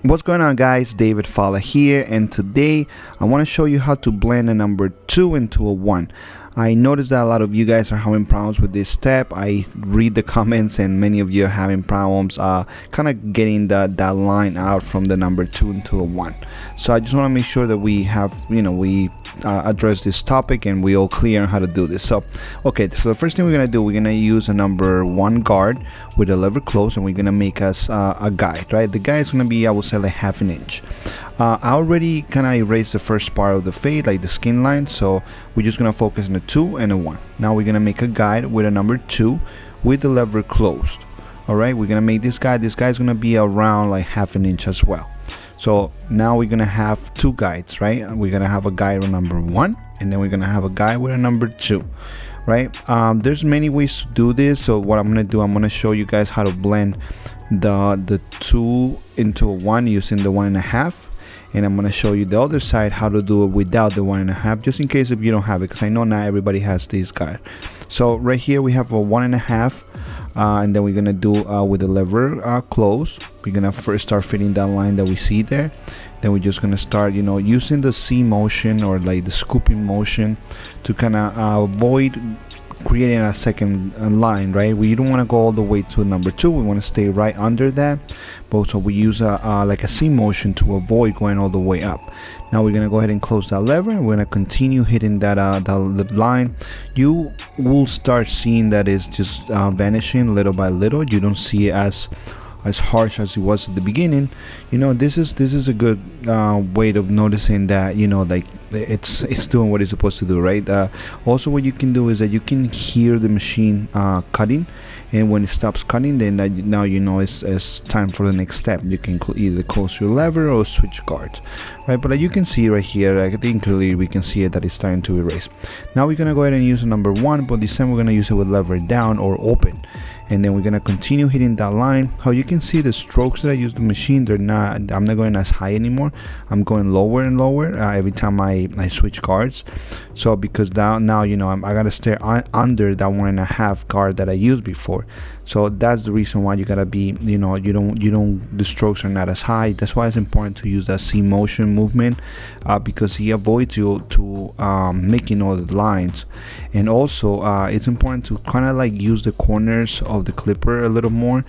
What's going on, guys? David Fala here, and today I want to show you how to blend a number 2 into a 1. I noticed that a lot of you guys are having problems with this step. I read the comments and many of you are having problems kind of getting that line out from the number 2 into a 1. So I just want to make sure that we have, we address this topic and we all clear on how to do this. So okay, so the first thing we're going to do, we're going to use a number 1 guard with a lever close, and we're going to make us a guide, right? The guide is going to be, I would say, like ½ inch. I already kind of erased the first part of the fade, like the skin line, so we're just going to focus on a 2 and a 1. Now we're going to make a guide with a number 2 with the lever closed. Alright, we're going to make this guide. This guide is going to be around like ½ inch as well. So now we're going to have 2 guides, right? We're going to have a guide with number 1, and then we're going to have a guide with a number 2. Right, there's many ways to do this. So what I'm going to do, I'm going to show you guys how to blend the 2 into a 1 using the 1.5, and I'm going to show you the other side how to do it without the 1.5, just in case if you don't have it, because I know not everybody has this guide. So right here we have a 1.5, and then we're going to do with the lever close, we're going to first start fitting that line that we see there. Then we're just going to start, using the C motion, or like the scooping motion, to kind of avoid creating a second line, right? We don't want to go all the way to number 2. We want to stay right under that, but so we use like a C motion to avoid going all the way up. Now we're going to go ahead and close that lever, and we're going to continue hitting that the line. You will start seeing that it's just vanishing little by little. You don't see it as harsh as it was at the beginning. This is a good way of noticing that like it's doing what it's supposed to do, right? Also, what you can do is that you can hear the machine cutting, and when it stops cutting, then now it's time for the next step. You can either close your lever or switch guards, right? But you can see right here, I think clearly we can see it that it's starting to erase. Now we're gonna go ahead and use a number 1, but this time we're gonna use it with lever down or open, and then we're gonna continue hitting that line. How you can see the strokes that I use the machine, I'm not going as high anymore. I'm going lower and lower every time I switch guards. So because now I gotta stay under that 1.5 guard that I used before. So that's the reason why you gotta be, the strokes are not as high. That's why it's important to use that C motion movement, because he avoids you to making all the lines. And also it's important to kind of like use the corners of the clipper a little more,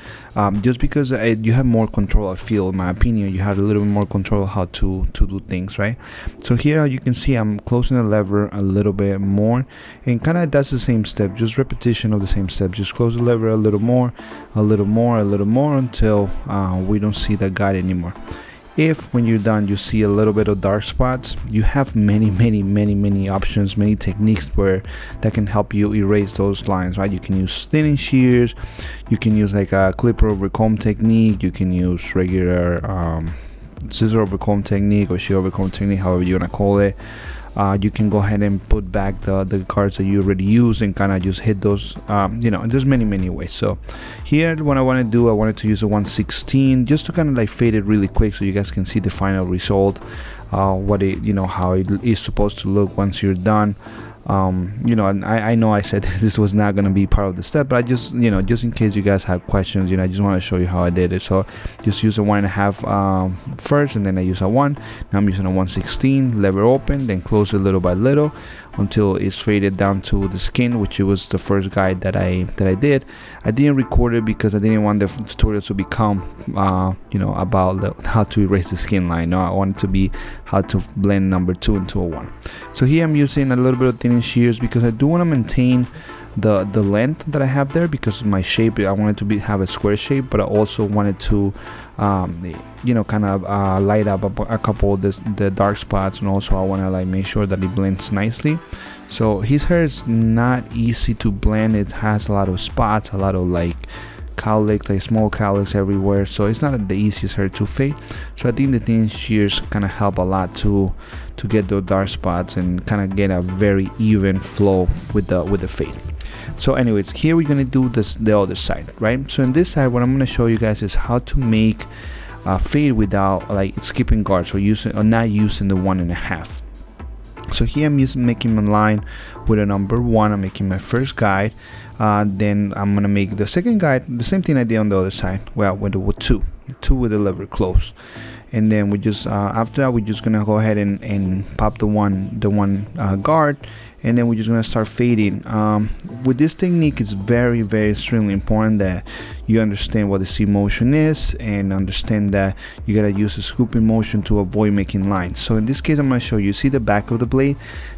just because you have more control. I feel, in my opinion, you have a little bit more control how to do things, right? So here you can see I'm closing the lever a little bit more, and kind of that's the same step, just repetition of the same step. Just close the lever a little more, a little more, a little more, until we don't see that guide anymore. If when you're done you see a little bit of dark spots, you have many options, many techniques that can help you erase those lines, right? You can use thinning shears, you can use like a clipper over comb technique, you can use regular scissor over comb technique, or shear over comb technique, however you want to call it. You can go ahead and put back the cards that you already use and kind of just hit those. There's many ways. So here, what I want to do, I wanted to use a 1/16 just to kind of like fade it really quick, so you guys can see the final result, what it, how it is supposed to look once you're done. And I know I said this was not going to be part of the step, but I just just in case you guys have questions, I just want to show you how I did it. So just use a 1.5 first, and then I use a 1. Now I'm using a 1/16, lever open, then close it little by little until it's faded down to the skin, which it was the first guide that I did. I didn't record it because I didn't want the tutorial to become about how to erase the skin line. No, I want it to be how to blend number 2 into a 1. So here I'm using a little bit of thinning shears because I do want to maintain the length that I have there, because of my shape. I wanted to have a square shape, but I also wanted to kind of light up a couple of the dark spots, and also I want to like make sure that it blends nicely. So his hair is not easy to blend. It has a lot of spots, a lot of like cowlicks, like small cowlicks everywhere, so it's not the easiest hair to fade. So I think the thin shears kind of help a lot to get those dark spots and kind of get a very even flow with the fade. So anyways, here we're gonna do the other side, right? So in this side, what I'm gonna show you guys is how to make fade without like skipping guards, or not using the 1.5. So here I'm making my line with a number 1. I'm making my first guide. Then I'm gonna make the second guide the same thing I did on the other side, well, with the two with the lever closed. And then we just after that, we're just gonna go ahead and pop the one guard, and then we're just gonna start fading. With this technique, it's very extremely important that you understand what the C motion is, and understand that you gotta use a scooping motion to avoid making lines. So in this case, I'm gonna show you, see the back of the blade?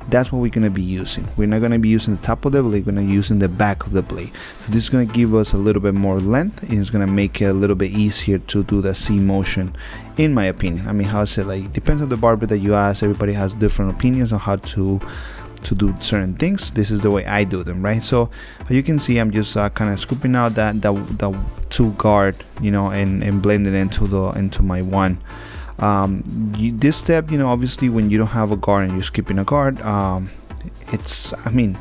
That's what we're gonna be using. We're not gonna be using the top of the blade, we're gonna be using the back of the blade. So this is gonna give us a little bit more length, and it's gonna make it a little bit easier to do the C motion, in my opinion. I mean, how I say, like, depends on the barber that you ask. Everybody has different opinions on how to do certain things. This is the way I do them, right? So you can see I'm just kind of scooping out that two guard, you know, and blend it into my one. This step, you know, obviously when you don't have a guard and you're skipping a guard, it's, I mean,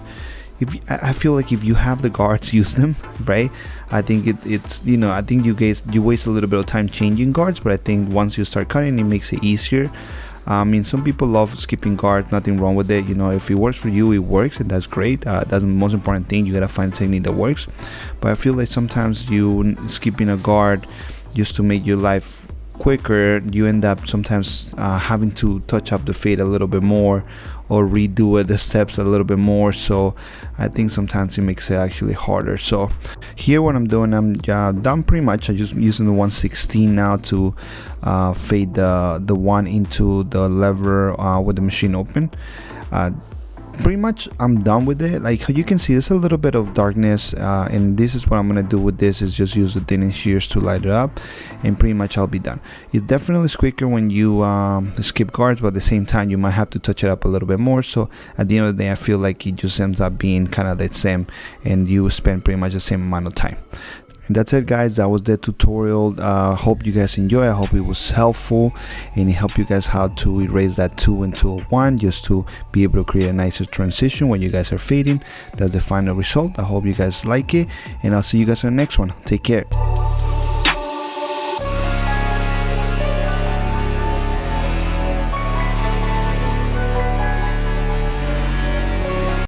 I feel like if you have the guards, use them, right? I think it's you know, I think you waste a little bit of time changing guards, but I think once you start cutting, it makes it easier. I mean, some people love skipping guards, nothing wrong with it. You know, if it works for you, it works, and that's great. That's the most important thing. You gotta find a technique that works. But I feel like sometimes you skipping a guard just to make your life quicker, you end up sometimes having to touch up the fade a little bit more, or redo it, the steps a little bit more. So I think sometimes it makes it actually harder. So here what I'm doing, I'm done pretty much. I'm just using the 1/16 now to fade the one into the lever with the machine open. Pretty much I'm done with it. Like you can see, there's a little bit of darkness, and this is what I'm gonna do with this, is just use the thinning shears to light it up, and pretty much I'll be done. It definitely is quicker when you skip guards, but at the same time you might have to touch it up a little bit more. So at the end of the day, I feel like it just ends up being kind of the same, and you spend pretty much the same amount of time. And that's it, guys. That was the tutorial. Hope you guys enjoy. I hope it was helpful, and it helped you guys how to erase that 2 into a 1, just to be able to create a nicer transition when you guys are fading. That's the final result. I hope you guys like it, and I'll see you guys on the next one. Take care.